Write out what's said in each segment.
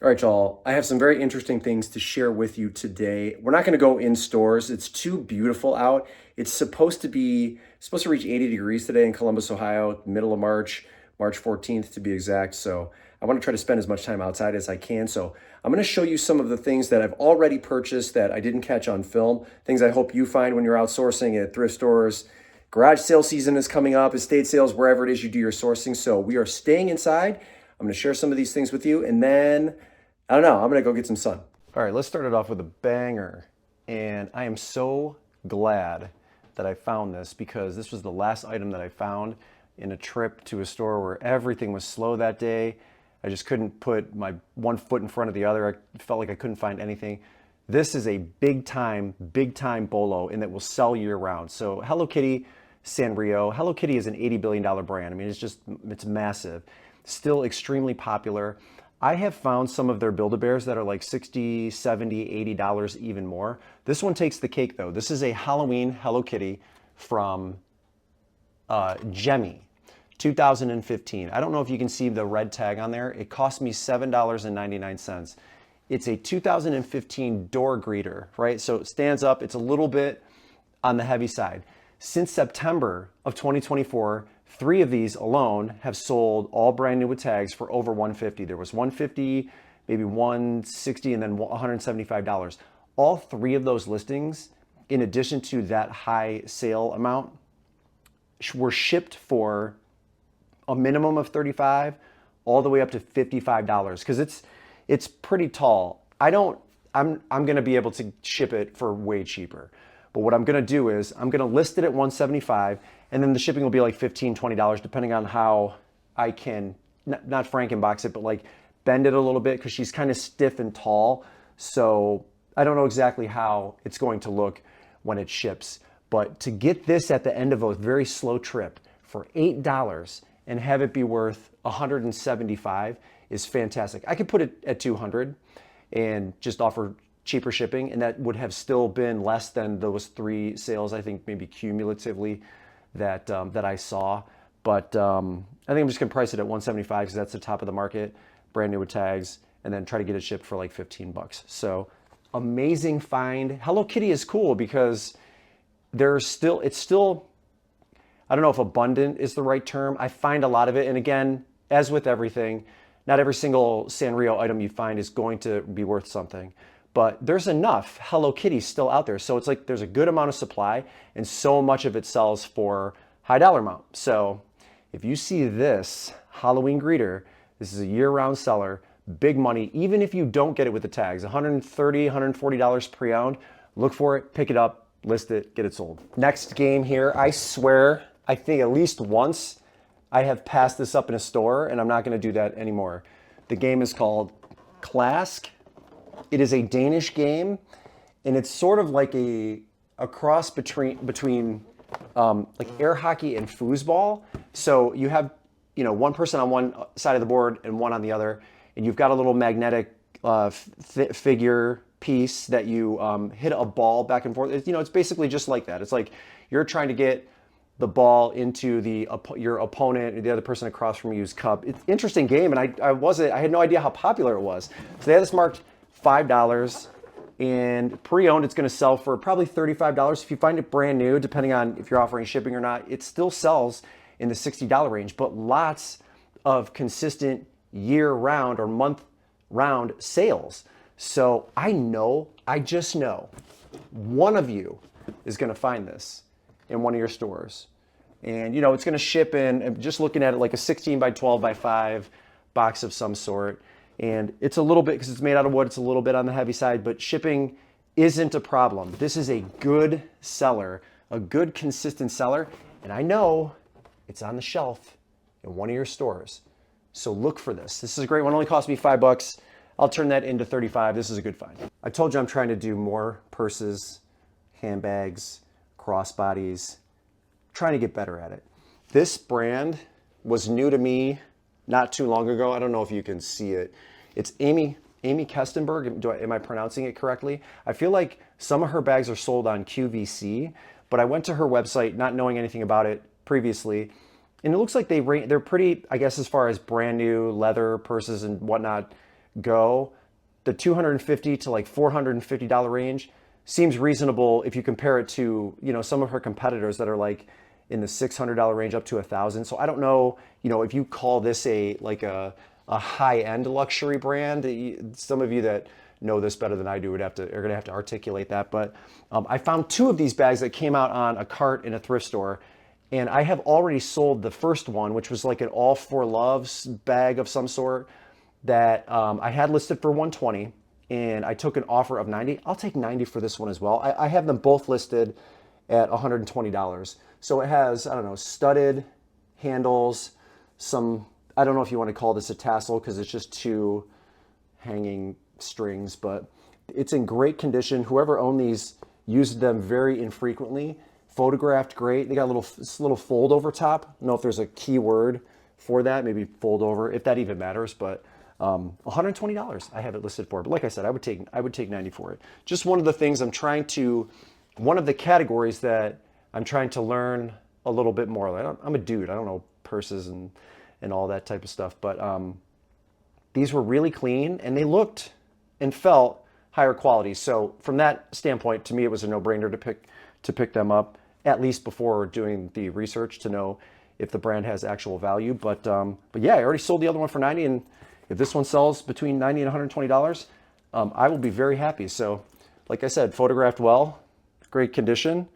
All right, y'all. I have some very interesting things to share with you today. We're not going to go in stores. It's too beautiful out. It's supposed to reach 80 degrees today in Columbus, Ohio, middle of March, March 14th to be exact. So I want to try to spend as much time outside as I can. So I'm going to show you some of the things that I've already purchased that I didn't catch on film, things I hope you find when you're outsourcing at thrift stores. Garage sale season is coming up, estate sales, wherever it is you do your sourcing. So we are staying inside. I'm going to share some of these things with you, and then I don't know. I'm gonna go get some sun. All right, let's start it off with a banger. And I am so glad that I found this because this was the last item that I found in a trip to a store where everything was slow that day. I just couldn't put my one foot in front of the other. I felt like I couldn't find anything. This is a big time bolo, and that will sell year round. So Hello Kitty Sanrio. Hello Kitty is an $80 billion brand. I mean, it's massive. Still extremely popular. I have found some of their Build-A-Bears that are like $60, $70, $80, even more. This one takes the cake though. This is a Halloween Hello Kitty from Gemmy, 2015. I don't know if you can see the red tag on there. It cost me $7.99. It's a 2015 door greeter, right? So it stands up. It's a little bit on the heavy side. Since September of 2024, 3 of these alone have sold all brand new with tags for over $150. There was $150, maybe $160, and then $175. All 3 of those listings, in addition to that high sale amount, were shipped for a minimum of $35 all the way up to $55 because it's pretty tall. I'm going to be able to ship it for way cheaper. But what I'm going to do is I'm going to list it at $175, and then the shipping will be like $15, $20 depending on how I can not Frankenbox it, but like bend it a little bit because she's kind of stiff and tall. So I don't know exactly how it's going to look when it ships. But to get this at the end of a very slow trip for $8 and have it be worth $175 is fantastic. I could put it at $200 and just offer cheaper shipping, and that would have still been less than those 3 sales, I think maybe cumulatively, that I saw. But I think I'm just gonna price it at $175 because that's the top of the market, brand new with tags, and then try to get it shipped for like $15. So amazing find. Hello Kitty is cool because it's still, I don't know if abundant is the right term. I find a lot of it, and again, as with everything, not every single Sanrio item you find is going to be worth something. But there's enough Hello Kitty still out there. So it's like there's a good amount of supply, and so much of it sells for high dollar amount. So if you see this Halloween greeter, this is a year-round seller, big money, even if you don't get it with the tags, $130, $140 pre-owned, look for it, pick it up, list it, get it sold. Next game here, I swear, I think at least once I have passed this up in a store, and I'm not gonna do that anymore. The game is called Klask. It is a Danish game, and it's sort of like a cross between like air hockey and foosball. So you have, one person on one side of the board and one on the other, and you've got a little magnetic figure piece that you hit a ball back and forth. It's basically just like that. It's like you're trying to get the ball into your opponent or the other person across from you's cup. It's an interesting game, and I had no idea how popular it was. So they had this marked $5, and pre-owned it's going to sell for probably $35. If you find it brand new, depending on if you're offering shipping or not, it still sells in the $60 range, but lots of consistent year-round or month-round sales. So I just know one of you is going to find this in one of your stores. And it's going to ship in, just looking at it, like a 16 by 12 by 5 box of some sort. And it's a little bit, because it's made out of wood, it's a little bit on the heavy side, but shipping isn't a problem. This is a good seller, a good consistent seller, and I know it's on the shelf in one of your stores. So look for this. This is a great one. It only cost me $5. I'll turn that into 35. This is a good find. I told you I'm trying to do more purses, handbags, crossbodies, trying to get better at it. This brand was new to me not too long ago. I don't know if you can see it. It's Amy Kestenberg. Am I pronouncing it correctly? I feel like some of her bags are sold on QVC, but I went to her website not knowing anything about it previously, and it looks like they're pretty, I guess, as far as brand new leather purses and whatnot, Go, the $250 to like $450 range seems reasonable if you compare it to, you know, some of her competitors that are like in the $600 range up to $1,000. So I don't know, you know, if you call this a like a high-end luxury brand. Some of you that know this better than I do are going to have to articulate that. But I found two of these bags that came out on a cart in a thrift store, and I have already sold the first one, which was like an All for Loves bag of some sort that I had listed for 120, and I took an offer of 90. I'll take 90 for this one as well. I have them both listed at $120. So it has, I don't know, studded handles, some, I don't know if you want to call this a tassel because it's just two hanging strings, but it's in great condition. Whoever owned these used them very infrequently. Photographed great. They got a little fold over top. I don't know if there's a keyword for that, maybe fold over, if that even matters, but $120 I have it listed for. But like I said, I would take 90 for it. Just one of the things one of the categories that I'm trying to learn a little bit more. Like, I'm a dude. I don't know purses and all that type of stuff, but these were really clean and they looked and felt higher quality. So from that standpoint, to me, it was a no-brainer to pick them up, at least before doing the research to know if the brand has actual value. But yeah, I already sold the other one for 90, and if this one sells between 90 and $120, I will be very happy. So like I said, photographed well, great condition,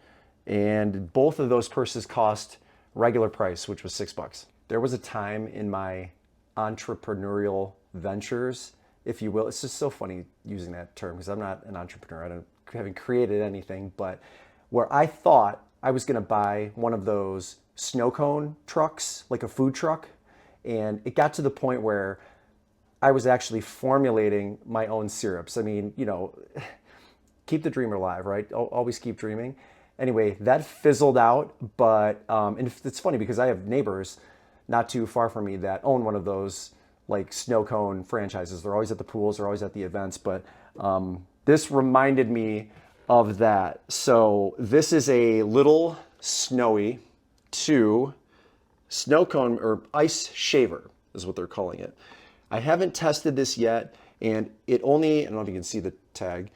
and both of those purses cost regular price, which was $6. There was a time in my entrepreneurial ventures, if you will. It's just so funny using that term because I'm not an entrepreneur. I haven't created anything, but where I thought I was going to buy one of those snow cone trucks, like a food truck, and it got to the point where I was actually formulating my own syrups. I mean, you know, keep the dream alive, right? Always keep dreaming. Anyway, that fizzled out, but and it's funny because I have neighbors not too far from me that own one of those like snow cone franchises. They're always at the pools, they're always at the events, but this reminded me of that. So this is a little Snowy 2 snow cone or ice shaver is what they're calling it. I haven't tested this yet, and I don't know if you can see the tag,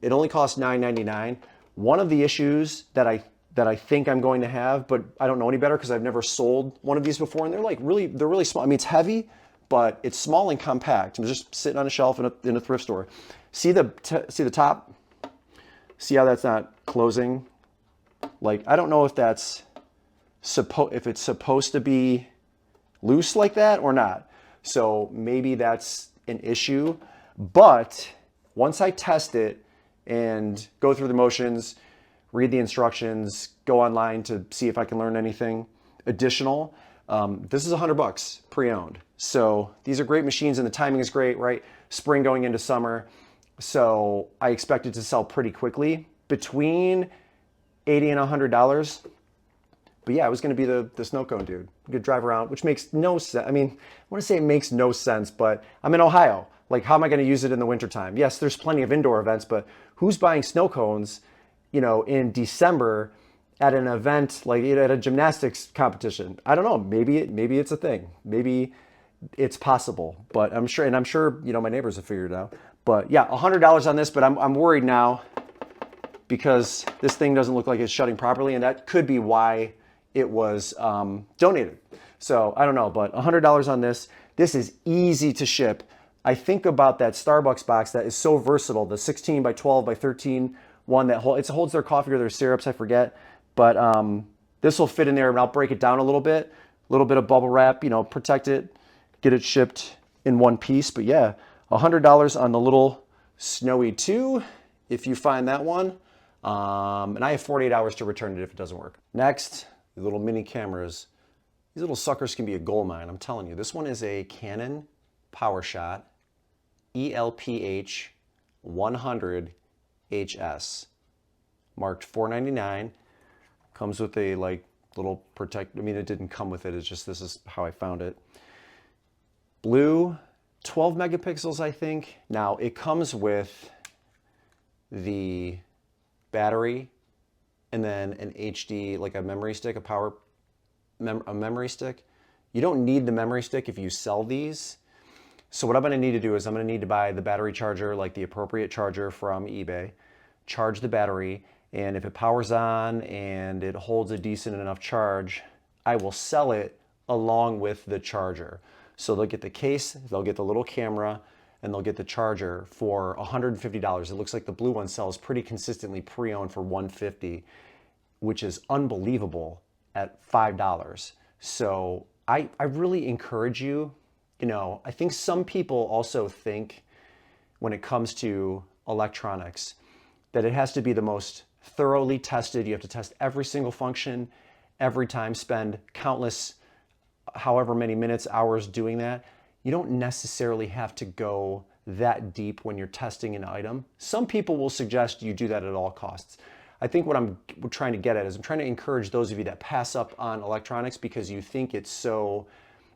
it only costs $9.99. One of the issues that I think I'm going to have, but I don't know any better because I've never sold one of these before, and they're really small. I mean, it's heavy, but it's small and compact. I'm just sitting on a shelf in a thrift store. See the top? See how that's not closing? Like, I don't know if it's supposed to be loose like that or not. So maybe that's an issue. But once I test it and go through the motions, read the instructions, go online to see if I can learn anything additional, this is $100 pre-owned. So these are great machines and the timing is great, right? Spring going into summer. So I expect it to sell pretty quickly, between $80 and $100. But yeah, it was going to be the snow cone dude. You could drive around, which makes no sense. I mean, I want to say it makes no sense, but I'm in Ohio. Like, how am I going to use it in the wintertime? Yes, there's plenty of indoor events, but who's buying snow cones, you know, in December at an event, like at a gymnastics competition? I don't know. Maybe it's a thing. Maybe it's possible, but I'm sure, you know, my neighbors have figured it out. But yeah, $100 on this, but I'm worried now because this thing doesn't look like it's shutting properly, and that could be why it was donated. So I don't know, but $100 on this. This is easy to ship. I think about that Starbucks box that is so versatile, the 16 by 12 by 13 one that holds their coffee or their syrups, I forget. But this will fit in there, and I'll break it down a little bit of bubble wrap, you know, protect it, get it shipped in one piece. But yeah, $100 on the little Snowy 2, if you find that one. And I have 48 hours to return it if it doesn't work. Next, the little mini cameras. These little suckers can be a gold mine, I'm telling you. This one is a Canon PowerShot ELPH 100 HS, marked $4.99. Comes with a like little protect. I mean, it didn't come with it. It's just, this is how I found it. Blue, 12 megapixels, I think. Now it comes with the battery and then an HD, like a memory stick, a memory stick. You don't need the memory stick if you sell these. So what I'm going to need to do is I'm going to need to buy the battery charger, like the appropriate charger from eBay, charge the battery, and if it powers on and it holds a decent enough charge, I will sell it along with the charger. So they'll get the case, they'll get the little camera, and they'll get the charger for $150. It looks like the blue one sells pretty consistently pre-owned for $150, which is unbelievable at $5. So I really encourage you, I think some people also think when it comes to electronics that it has to be the most thoroughly tested. You have to test every single function every time, spend countless, however many minutes, hours doing that. You don't necessarily have to go that deep when you're testing an item. Some people will suggest you do that at all costs. I think what I'm trying to get at is I'm trying to encourage those of you that pass up on electronics because you think it's so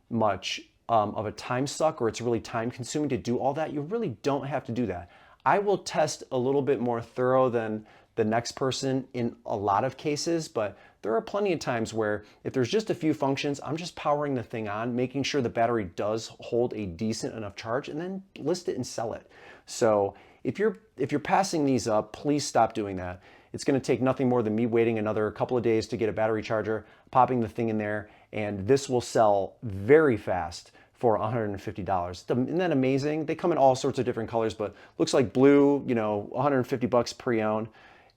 much of a time suck or it's really time consuming to do all that. You really don't have to do that. I will test a little bit more thorough than the next person in a lot of cases, but there are plenty of times where if there's just a few functions, I'm just powering the thing on, making sure the battery does hold a decent enough charge, and then list it and sell it. So if you're passing these up, please stop doing that. It's going to take nothing more than me waiting another couple of days to get a battery charger, popping the thing in there, and this will sell very fast for $150. Isn't that amazing? They come in all sorts of different colors, but looks like blue, $150 pre-owned,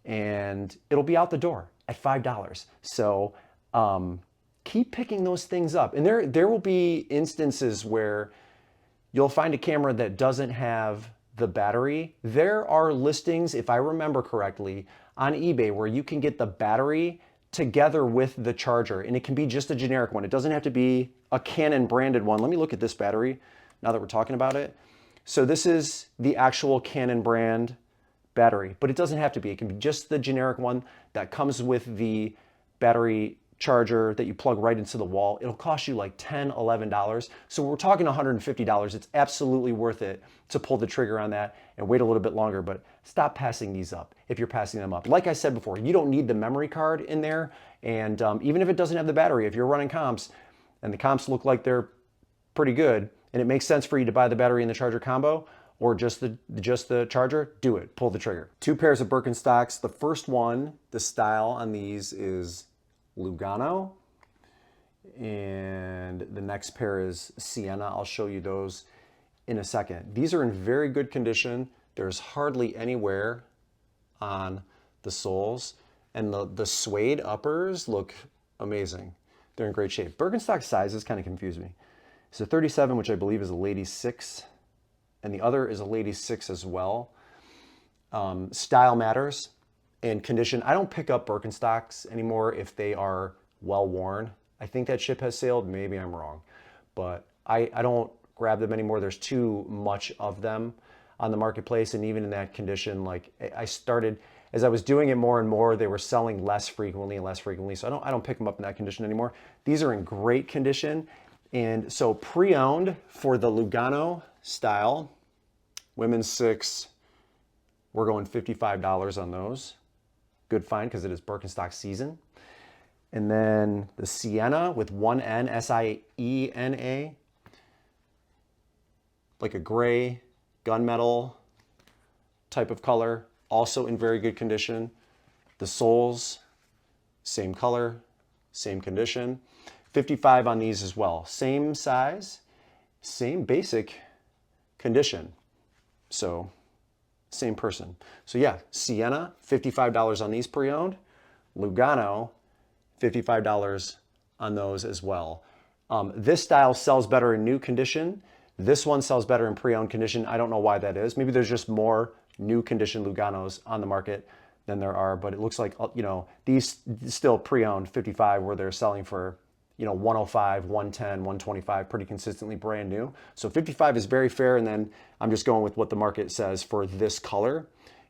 and it'll be out the door at $5. So keep picking those things up. And there will be instances where you'll find a camera that doesn't have the battery. There are listings, if I remember correctly, on eBay where you can get the battery together with the charger, and it can be just a generic one. It doesn't have to be a Canon branded one. Let me look at this battery now that we're talking about it. So this is the actual Canon brand battery, but it doesn't have to be. It can be just the generic one that comes with the battery charger that you plug right into the wall. It'll cost you like $10, $11. So we're talking $150. It's absolutely worth it to pull the trigger on that and wait a little bit longer, but stop passing these up if you're passing them up. Like I said before, you don't need the memory card in there. And even if it doesn't have the battery, if you're running comps and the comps look like they're pretty good and it makes sense for you to buy the battery and the charger combo, or just the charger, do it, pull the trigger. Two pairs of Birkenstocks. The first one, the style on these is Lugano, and the next pair is Sienna. I'll show you those in a second. These are in very good condition. There's hardly any wear on the soles, and the suede uppers look amazing. They're in great shape. Birkenstock sizes kind of confuse me. It's a 37, which I believe is a lady 6, and the other is a lady 6 as well. Style matters and condition. I don't pick up Birkenstocks anymore if they are well worn. I think that ship has sailed. Maybe I'm wrong, but I don't grab them anymore. There's too much of them on the marketplace, and even in that condition, like I started, as I was doing it more and more, they were selling less frequently and less frequently. So I don't pick them up in that condition anymore. These are in great condition. And so pre-owned for the Lugano style, women's 6, we're going $55 on those. Good find because it is Birkenstock season. And then the Sienna with one N, S-I-E-N-A, like a gray gunmetal type of color, also in very good condition. The soles, same color, same condition. 55 on these as well. Same size, same basic condition. So same person. So yeah, Sienna, $55 on these pre-owned. Lugano, $55 on those as well. This style sells better in new condition. This one sells better in pre-owned condition. I don't know why that is. Maybe there's just more new condition Luganos on the market than there are, but it looks like, these still pre-owned 55 where they're selling for, 105, 110, 125, pretty consistently brand new. So 55 is very fair. And then I'm just going with what the market says for this color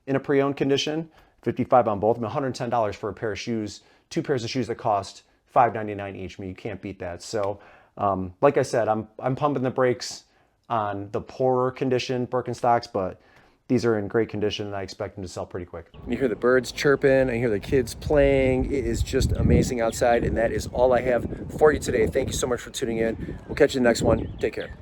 in a pre-owned condition. 55 on both. $110 for a pair of shoes, 2 pairs of shoes that cost $5.99 each. You can't beat that. So like I said, I'm pumping the brakes on the poorer condition Birkenstocks, but these are in great condition and I expect them to sell pretty quick. You hear the birds chirping, I hear the kids playing. It is just amazing outside, and that is all I have for you today. Thank you so much for tuning in. We'll catch you in the next one. Take care.